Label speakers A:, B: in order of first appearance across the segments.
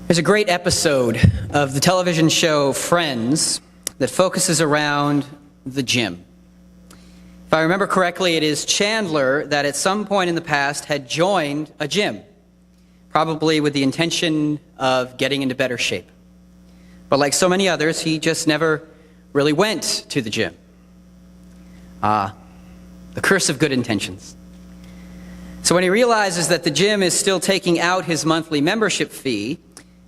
A: There's a great episode of the television show Friends that focuses around the gym. If I remember correctly, it is Chandler that at some point in the past had joined a gym, probably with the intention of getting into better shape. But like so many others, he just never really went to the gym. The curse of good intentions. So when he realizes that the gym is still taking out his monthly membership fee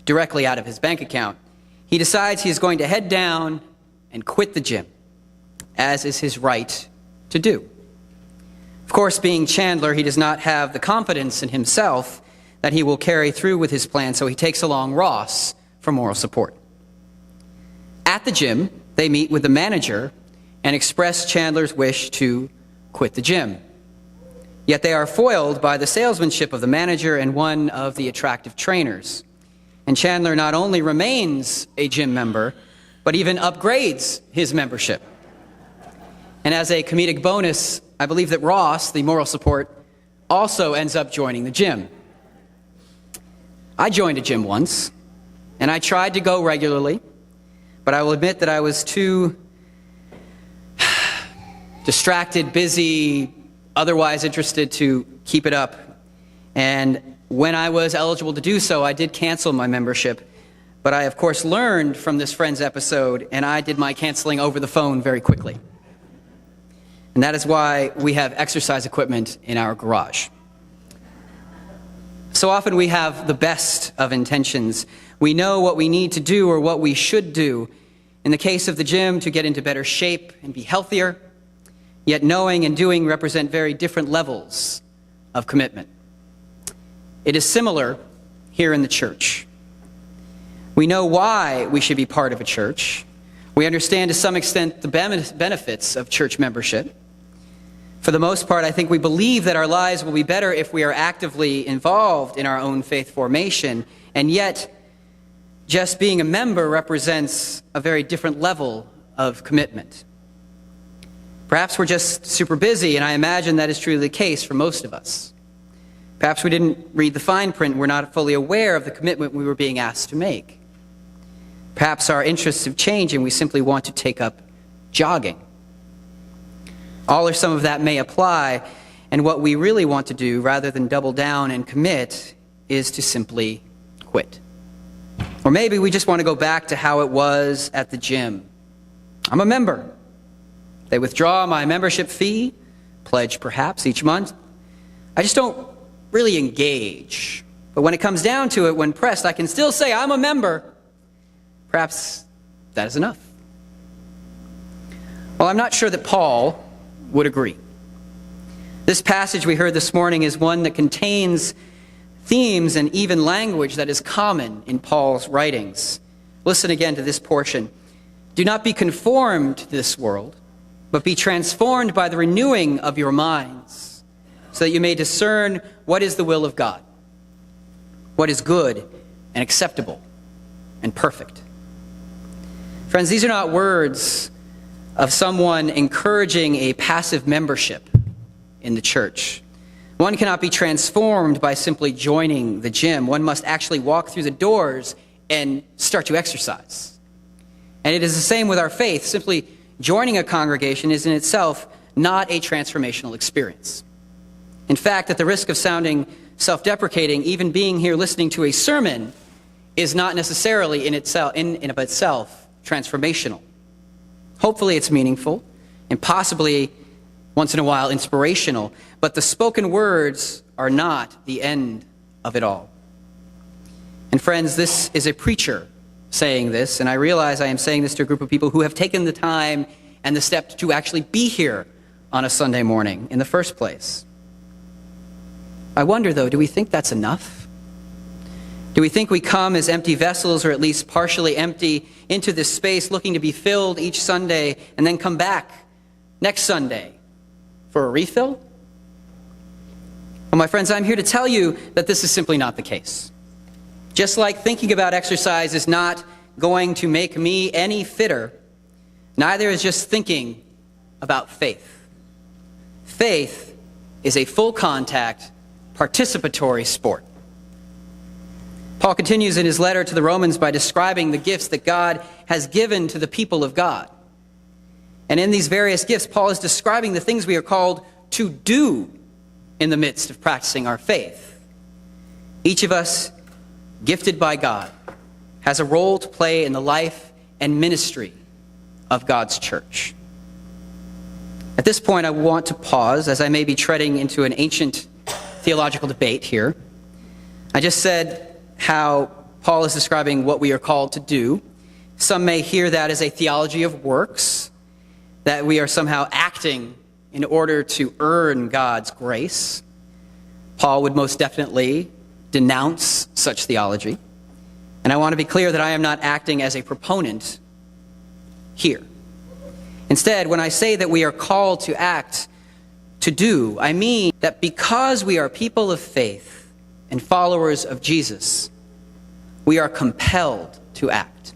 A: directly out of his bank account, he decides he is going to head down and quit the gym, as is his right to do. Of course, being Chandler, he does not have the confidence in himself that he will carry through with his plan, so he takes along Ross for moral support. At the gym, they meet with the manager and express Chandler's wish to quit the gym. Yet they are foiled by the salesmanship of the manager and one of the attractive trainers. And Chandler not only remains a gym member, but even upgrades his membership. And as a comedic bonus, I believe that Ross, the moral support, also ends up joining the gym. I joined a gym once, and I tried to go regularly, but I will admit that I was too distracted, busy, otherwise interested to keep it up. And when I was eligible to do so, I did cancel my membership. But I, of course, learned from this Friends episode, and I did my canceling over the phone very quickly. And that is why we have exercise equipment in our garage. So often we have the best of intentions. We know what we need to do or what we should do. In the case of the gym, to get into better shape and be healthier. Yet knowing and doing represent very different levels of commitment. It is similar here in the church. We know why we should be part of a church. We understand to some extent the benefits of church membership. For the most part, I think we believe that our lives will be better if we are actively involved in our own faith formation. And yet, just being a member represents a very different level of commitment. Perhaps we're just super busy, and I imagine that is truly the case for most of us. Perhaps we didn't read the fine print and we're not fully aware of the commitment we were being asked to make. Perhaps our interests have changed and we simply want to take up jogging. All or some of that may apply, and what we really want to do, rather than double down and commit, is to simply quit. Or maybe we just want to go back to how it was at the gym. I'm a member. They withdraw my membership fee, pledge perhaps each month. I just don't really engage. But when it comes down to it, when pressed, I can still say I'm a member. Perhaps that is enough. Well, I'm not sure that Paul would agree. This passage we heard this morning is one that contains themes and even language that is common in Paul's writings. Listen again to this portion. Do not be conformed to this world, but be transformed by the renewing of your minds, so that you may discern what is the will of God, what is good and acceptable and perfect. Friends, these are not words of someone encouraging a passive membership in the church. One cannot be transformed by simply joining the gym. One must actually walk through the doors and start to exercise. And it is the same with our faith. Simply joining a congregation is in itself not a transformational experience. In fact, at the risk of sounding self-deprecating, even being here listening to a sermon is not necessarily in of itself transformational. Hopefully it's meaningful and possibly once in a while inspirational, but the spoken words are not the end of it all. And friends, this is a preacher saying this, and I realize I am saying this to a group of people who have taken the time and the step to actually be here on a Sunday morning in the first place. I wonder, though, do we think that's enough? Do we think we come as empty vessels, or at least partially empty, into this space looking to be filled each Sunday and then come back next Sunday for a refill? Well, my friends, I'm here to tell you that this is simply not the case. Just like thinking about exercise is not going to make me any fitter, neither is just thinking about faith. Faith is a full contact, participatory sport. Paul continues in his letter to the Romans by describing the gifts that God has given to the people of God. And in these various gifts, Paul is describing the things we are called to do in the midst of practicing our faith. Each of us, gifted by God, has a role to play in the life and ministry of God's church. At this point, I want to pause, as I may be treading into an ancient theological debate here. I just said how Paul is describing what we are called to do. Some may hear that as a theology of works, that we are somehow acting in order to earn God's grace. Paul would most definitely denounce such theology. And I want to be clear that I am not acting as a proponent here. Instead, when I say that we are called to act, to do, I mean that because we are people of faith and followers of Jesus, we are compelled to act.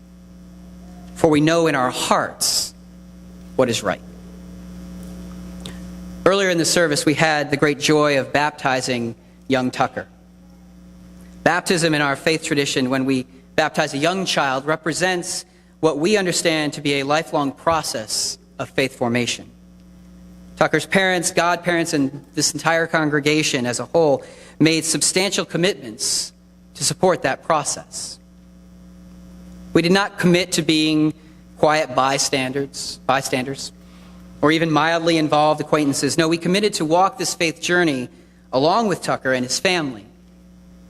A: For we know in our hearts what is right. Earlier in the service, we had the great joy of baptizing young Tucker. Baptism in our faith tradition, when we baptize a young child, represents what we understand to be a lifelong process of faith formation. Tucker's parents, godparents, and this entire congregation as a whole made substantial commitments to support that process. We did not commit to being quiet bystanders, or even mildly involved acquaintances. No, we committed to walk this faith journey along with Tucker and his family,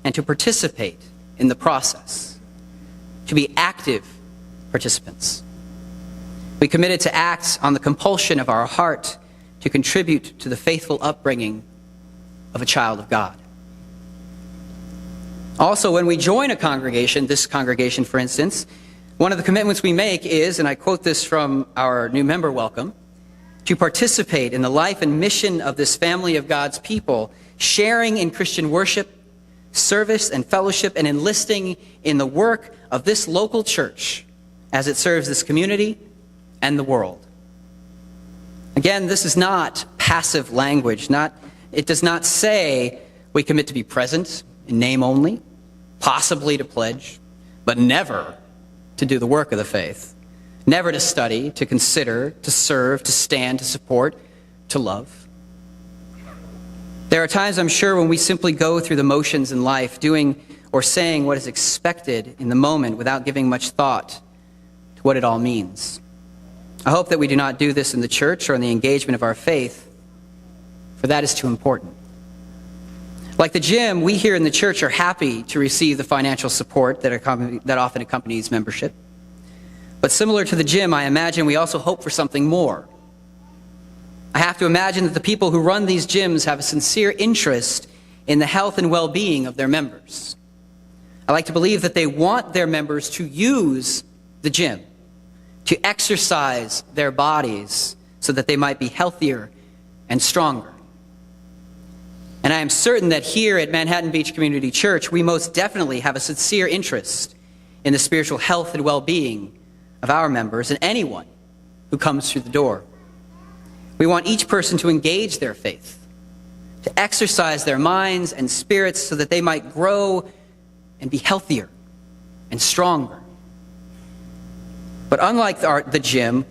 A: and to participate in the process, to be active participants. We committed to act on the compulsion of our heart to contribute to the faithful upbringing of a child of God. Also, when we join a congregation, this congregation for instance, one of the commitments we make is, and I quote this from our new member welcome, to participate in the life and mission of this family of God's people, sharing in Christian worship, service, and fellowship, and enlisting in the work of this local church as it serves this community and the world. Again, this is not passive language. It does not say we commit to be present in name only, possibly to pledge, but never to do the work of the faith, never to study, to consider, to serve, to stand, to support, to love. There are times, I'm sure, when we simply go through the motions in life, doing or saying what is expected in the moment without giving much thought to what it all means. I hope that we do not do this in the church or in the engagement of our faith, for that is too important. Like the gym, we here in the church are happy to receive the financial support that often accompanies membership. But similar to the gym, I imagine we also hope for something more. I have to imagine that the people who run these gyms have a sincere interest in the health and well-being of their members. I like to believe that they want their members to use the gym, to exercise their bodies so that they might be healthier and stronger. And I am certain that here at Manhattan Beach Community Church, we most definitely have a sincere interest in the spiritual health and well-being of our members and anyone who comes through the door. We want each person to engage their faith, to exercise their minds and spirits so that they might grow and be healthier and stronger. But unlike the gym,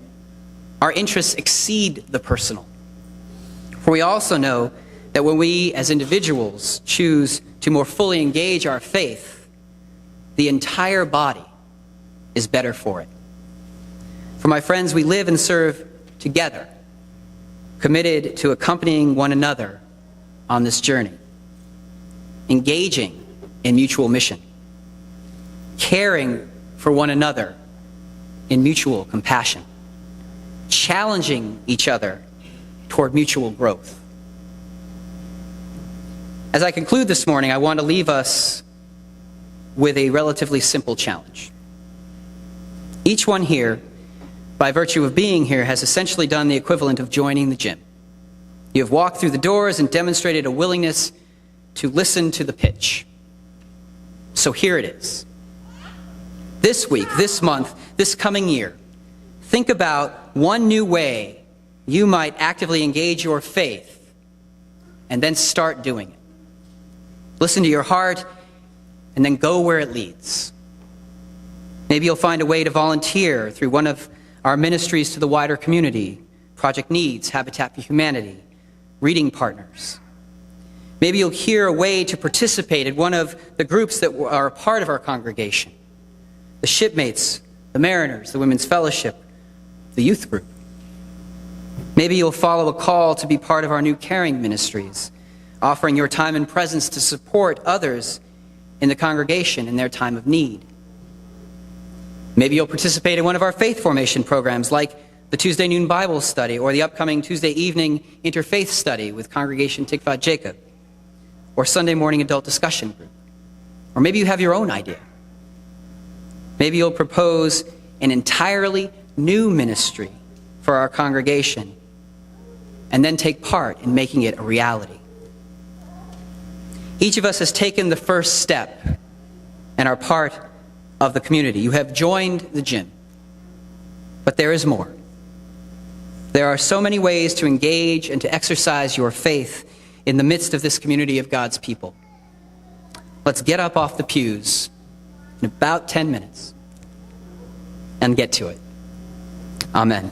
A: our interests exceed the personal. For we also know that when we as individuals choose to more fully engage our faith, the entire body is better for it. For my friends, we live and serve together, committed to accompanying one another on this journey, engaging in mutual mission, caring for one another in mutual compassion, challenging each other toward mutual growth. As I conclude this morning, I want to leave us with a relatively simple challenge. Each one here, by virtue of being here, has essentially done the equivalent of joining the gym. You have walked through the doors and demonstrated a willingness to listen to the pitch. So here it is. This week, this month, this coming year, think about one new way you might actively engage your faith and then start doing it. Listen to your heart and then go where it leads. Maybe you'll find a way to volunteer through one of our ministries to the wider community, Project Needs, Habitat for Humanity, Reading Partners. Maybe you'll hear a way to participate in one of the groups that are a part of our congregation, the Shipmates, the Mariners, the Women's Fellowship, the youth group. Maybe you'll follow a call to be part of our new caring ministries, offering your time and presence to support others in the congregation in their time of need. Maybe you'll participate in one of our faith formation programs like the Tuesday noon Bible study or the upcoming Tuesday evening interfaith study with Congregation Tikvat Jacob, or Sunday morning adult discussion group. Or maybe you have your own idea. Maybe you'll propose an entirely new ministry for our congregation and then take part in making it a reality. Each of us has taken the first step and are part of the community. You have joined the gym, but there is more. There are so many ways to engage and to exercise your faith in the midst of this community of God's people. Let's get up off the pews in about 10 minutes and get to it. Amen.